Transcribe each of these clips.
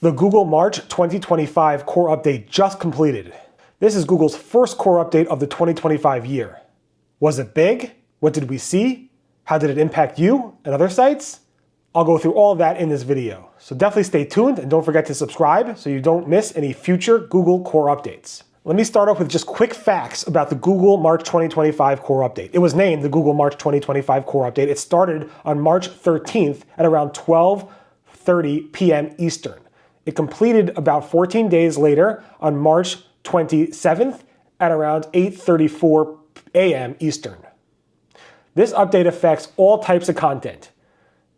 The Google March 2025 core update just completed. This is Google's first core update of the 2025 year. Was it big? What did we see? How did it impact you and other sites? I'll go through all of that in this video. So definitely stay tuned and don't forget to subscribe so you don't miss any future Google core updates. Let me start off with just quick facts about the Google March 2025 core update. It was named the Google March 2025 core update. It started on March 13th at around 12:30 p.m. Eastern. It completed about 14 days later on March 27th at around 8:34 a.m. Eastern. This update affects all types of content.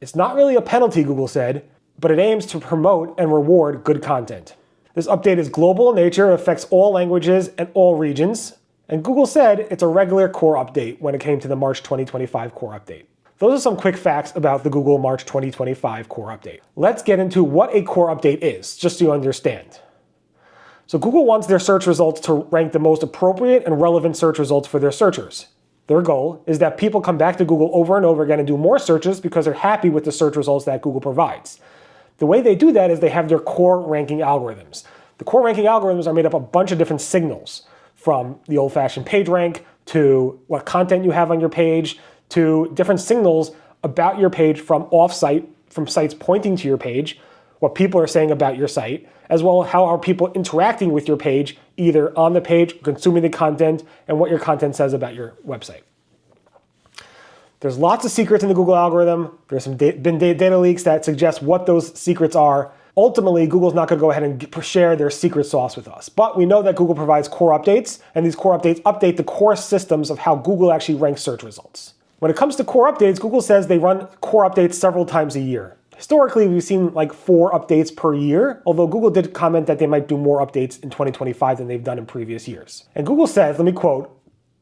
It's not really a penalty, Google said, but it aims to promote and reward good content. This update is global in nature, affects all languages and all regions, and Google said it's a regular core update when it came to the March 2025 core update. Those are some quick facts about the Google March 2025 core update. Let's get into what a core update is, just so you understand. So Google wants their search results to rank the most appropriate and relevant search results for their searchers. Their goal is that people come back to Google over and over again and do more searches because they're happy with the search results that Google provides. The way they do that is they have their core ranking algorithms. The core ranking algorithms are made up of a bunch of different signals, from the old-fashioned PageRank to what content you have on your page, to different signals about your page from off-site, from sites pointing to your page, what people are saying about your site, as well as how are people interacting with your page, either on the page, consuming the content, and what your content says about your website. There's lots of secrets in the Google algorithm. There's been data leaks that suggest what those secrets are. Ultimately, Google's not going to go ahead and share their secret sauce with us. But we know that Google provides core updates, and these core updates update the core systems of how Google actually ranks search results. When it comes to core updates, Google says they run core updates several times a year. Historically, we've seen like 4 updates per year, although Google did comment that they might do more updates in 2025 than they've done in previous years. And Google says, let me quote,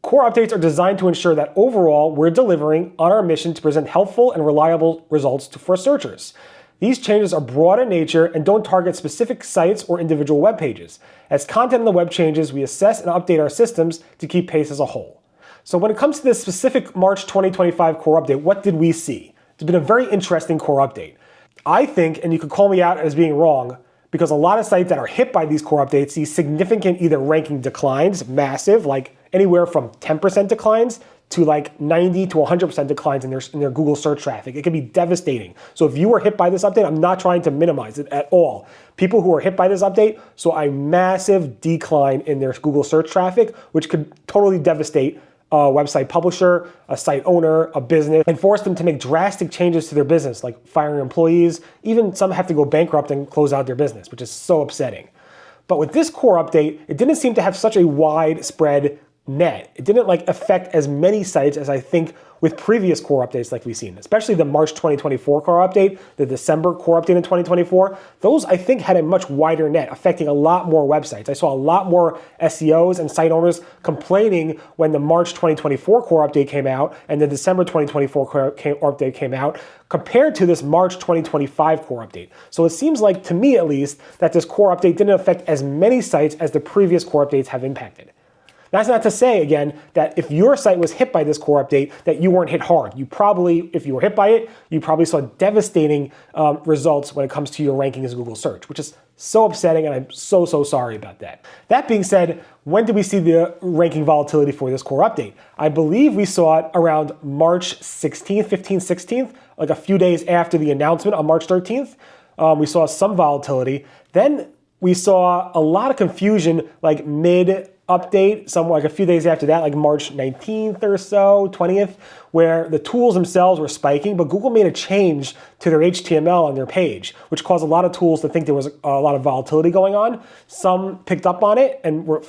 "Core updates are designed to ensure that overall we're delivering on our mission to present helpful and reliable results for searchers. These changes are broad in nature and don't target specific sites or individual web pages. As content on the web changes, we assess and update our systems to keep pace as a whole." So when it comes to this specific March 2025 core update, what did we see? It's been a very interesting core update. I think, and you could call me out as being wrong, because a lot of sites that are hit by these core updates see significant either ranking declines, massive, like anywhere from 10% declines to like 90 to 100% declines in their Google search traffic. It can be devastating. So if you were hit by this update, I'm not trying to minimize it at all. People who are hit by this update saw a massive decline in their Google search traffic, which could totally devastate a website publisher, a site owner, a business, and force them to make drastic changes to their business, like firing employees. Even some have to go bankrupt and close out their business, which is so upsetting. But with this core update, it didn't seem to have such a widespread net. It didn't like affect as many sites as I think with previous core updates like we've seen, especially the March 2024 core update, the December core update in 2024. Those I think had a much wider net, affecting a lot more websites. I saw a lot more SEOs and site owners complaining when the March 2024 core update came out and the December 2024 core update came out compared to this March 2025 core update. So it seems like, to me at least, that this core update didn't affect as many sites as the previous core updates have impacted. That's not to say, again, that if your site was hit by this core update, that you weren't hit hard. You probably, if you were hit by it, you probably saw devastating results when it comes to your rankings in Google search, which is so upsetting, and I'm so sorry about that. That being said, when did we see the ranking volatility for this core update? I believe we saw it around March 16th, 15th, 16th, like a few days after the announcement on March 13th. We saw some volatility. Then we saw a lot of confusion like mid-update, like a few days after that, like March 19th or so, 20th, where the tools themselves were spiking, but Google made a change to their HTML on their page, which caused a lot of tools to think there was a lot of volatility going on. Some picked up on it and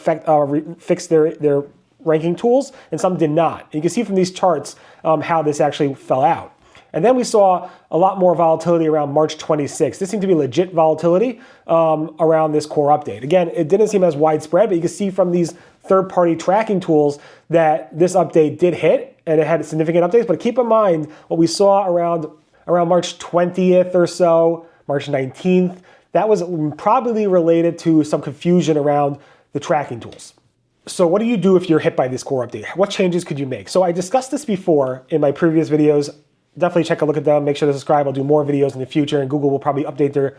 fixed their ranking tools, and some did not. And you can see from these charts how this actually fell out. And then we saw a lot more volatility around March 26th. This seemed to be legit volatility around this core update. Again, it didn't seem as widespread, but you can see from these third-party tracking tools that this update did hit, and it had significant updates. But keep in mind what we saw around March 20th or so, March 19th. That was probably related to some confusion around the tracking tools. So what do you do if you're hit by this core update? What changes could you make? So I discussed this before in my previous videos. Definitely check a look at them. Make sure to subscribe. I'll do more videos in the future, and Google will probably update their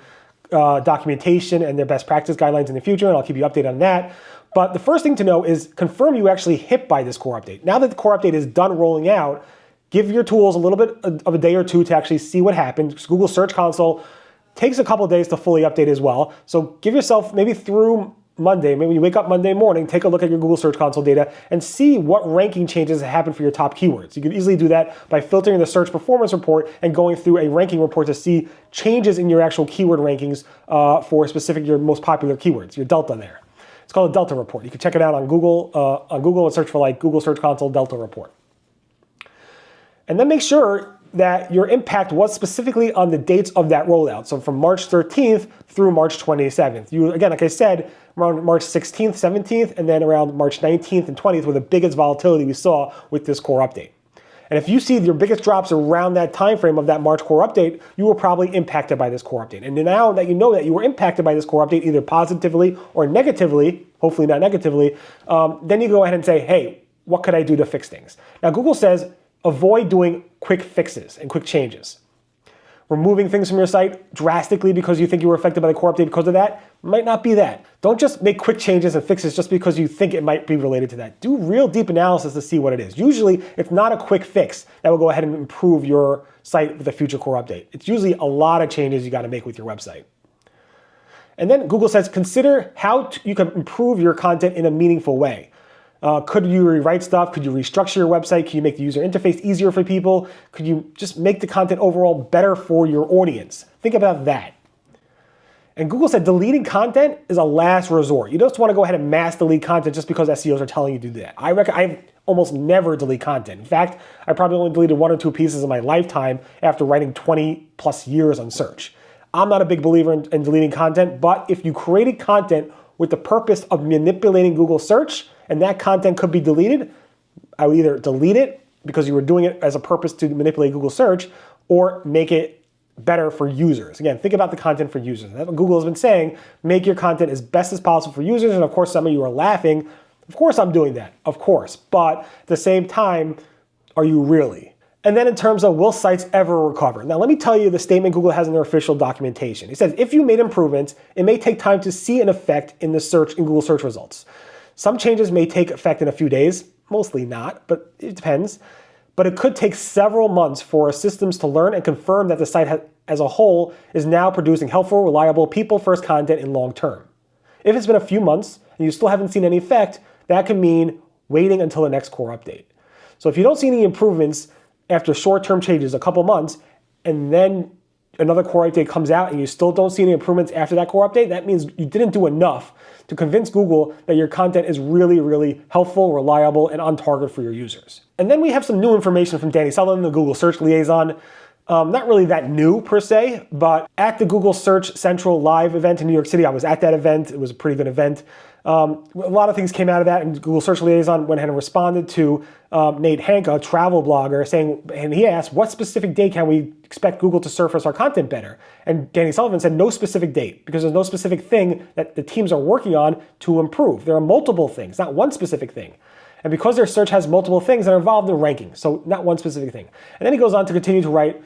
documentation and their best practice guidelines in the future, and I'll keep you updated on that. But the first thing to know is confirm you actually hit by this core update. Now that the core update is done rolling out, give your tools a little bit of a day or two to actually see what happened. Google Search Console takes a couple of days to fully update as well. So give yourself maybe through Monday, maybe when you wake up Monday morning, take a look at your Google Search Console data and see what ranking changes have happened for your top keywords. You can easily do that by filtering the search performance report and going through a ranking report to see changes in your actual keyword rankings for specific, your most popular keywords, your delta there. It's called a delta report. You can check it out on Google and search for like Google Search Console delta report. And then make sure that your impact was specifically on the dates of that rollout. So from March 13th through March 27th. You, again, like I said, around March 16th, 17th, and then around March 19th and 20th were the biggest volatility we saw with this core update. And if you see your biggest drops around that time frame of that March core update, you were probably impacted by this core update. And now that you know that you were impacted by this core update, either positively or negatively, hopefully not negatively, then you go ahead and say, hey, what could I do to fix things? Now, Google says, avoid doing quick fixes and quick changes. Removing things from your site drastically because you think you were affected by the core update because of that might not be that. Don't just make quick changes and fixes just because you think it might be related to that. Do real deep analysis to see what it is. Usually, it's not a quick fix that will go ahead and improve your site with a future core update. It's usually a lot of changes you got to make with your website. And then Google says, consider how you can improve your content in a meaningful way. Could you rewrite stuff? Could you restructure your website? Can you make the user interface easier for people? Could you just make the content overall better for your audience? Think about that. And Google said deleting content is a last resort. You just want to go ahead and mass delete content just because SEOs are telling you to do that. I almost never delete content. In fact, I probably only deleted 1 or 2 pieces in my lifetime after writing 20 plus years on search. I'm not a big believer in deleting content, but if you created content with the purpose of manipulating Google search, and that content could be deleted, I would either delete it because you were doing it as a purpose to manipulate Google search, or make it better for users. Again, think about the content for users. That's what Google has been saying. Make your content as best as possible for users. And of course, some of you are laughing. Of course I'm doing that, of course. But at the same time, are you really? And then in terms of will sites ever recover? Now let me tell you the statement Google has in their official documentation. It says, if you made improvements, it may take time to see an effect in Google search results. Some changes may take effect in a few days, mostly not, but it depends. But it could take several months for systems to learn and confirm that the site as a whole is now producing helpful, reliable, people-first content in long term. If it's been a few months and you still haven't seen any effect, that can mean waiting until the next core update. So if you don't see any improvements after short-term changes, a couple months, and then another core update comes out and you still don't see any improvements after that core update, that means you didn't do enough to convince Google that your content is really, really helpful, reliable, and on target for your users. And then we have some new information from Danny Sullivan, the Google Search Liaison. Not really that new per se, but at the Google Search Central Live event in New York City, I was at that event. It was a pretty good event. A lot of things came out of that, and Google Search Liaison went ahead and responded to Nate Hanka, a travel blogger, and he asked, what specific date can we expect Google to surface our content better? And Danny Sullivan said no specific date, because there's no specific thing that the teams are working on to improve. There are multiple things, not one specific thing. And because their search has multiple things that are involved in ranking, so not one specific thing. And then he goes on to continue to write,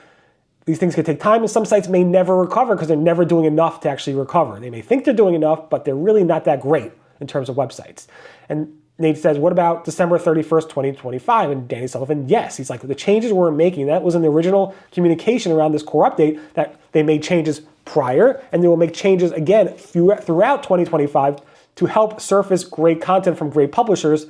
these things could take time, and some sites may never recover because they're never doing enough to actually recover. They may think they're doing enough, but they're really not that great in terms of websites. And Nate says, what about December 31st, 2025? And Danny Sullivan, yes. He's like, the changes we're making, that was in the original communication around this core update, that they made changes prior, and they will make changes again throughout 2025 to help surface great content from great publishers.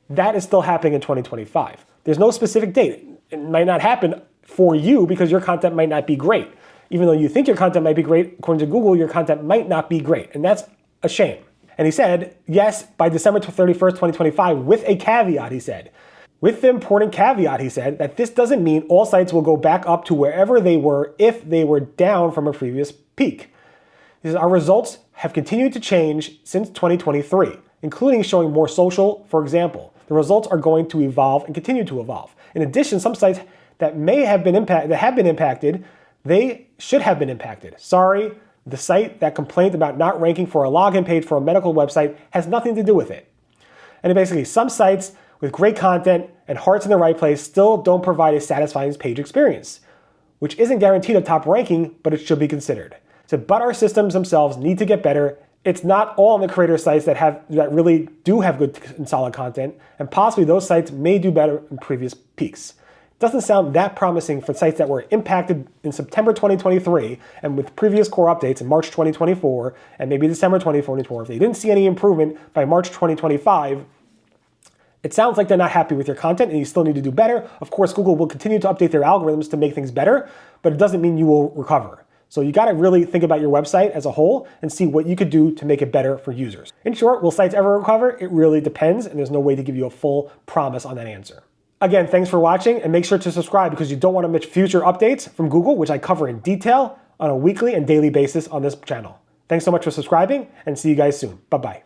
That is still happening in 2025. There's no specific date. It might not happen for you because your content might not be great. Even though you think your content might be great, according to Google, your content might not be great. And that's a shame. And he said, yes, by December 31st, 2025, with a caveat, he said. With the important caveat, he said, that this doesn't mean all sites will go back up to wherever they were if they were down from a previous peak. He says, our results have continued to change since 2023, including showing more social, for example. The results are going to evolve and continue to evolve. In addition, some sites that have been impacted, they should have been impacted. Sorry, the site that complained about not ranking for a login page for a medical website has nothing to do with it. And basically, some sites with great content and hearts in the right place still don't provide a satisfying page experience, which isn't guaranteed a top ranking, but it should be considered. But our systems themselves need to get better. It's not all on the creator sites that really do have good and solid content, and possibly those sites may do better in previous peaks. It doesn't sound that promising for sites that were impacted in September 2023 and with previous core updates in March 2024 and maybe December 2024. If they didn't see any improvement by March 2025, it sounds like they're not happy with your content and you still need to do better. Of course, Google will continue to update their algorithms to make things better, but it doesn't mean you will recover. So you got to really think about your website as a whole and see what you could do to make it better for users. In short, will sites ever recover? It really depends, and there's no way to give you a full promise on that answer. Again, thanks for watching, and make sure to subscribe because you don't want to miss future updates from Google, which I cover in detail on a weekly and daily basis on this channel. Thanks so much for subscribing, and see you guys soon. Bye-bye.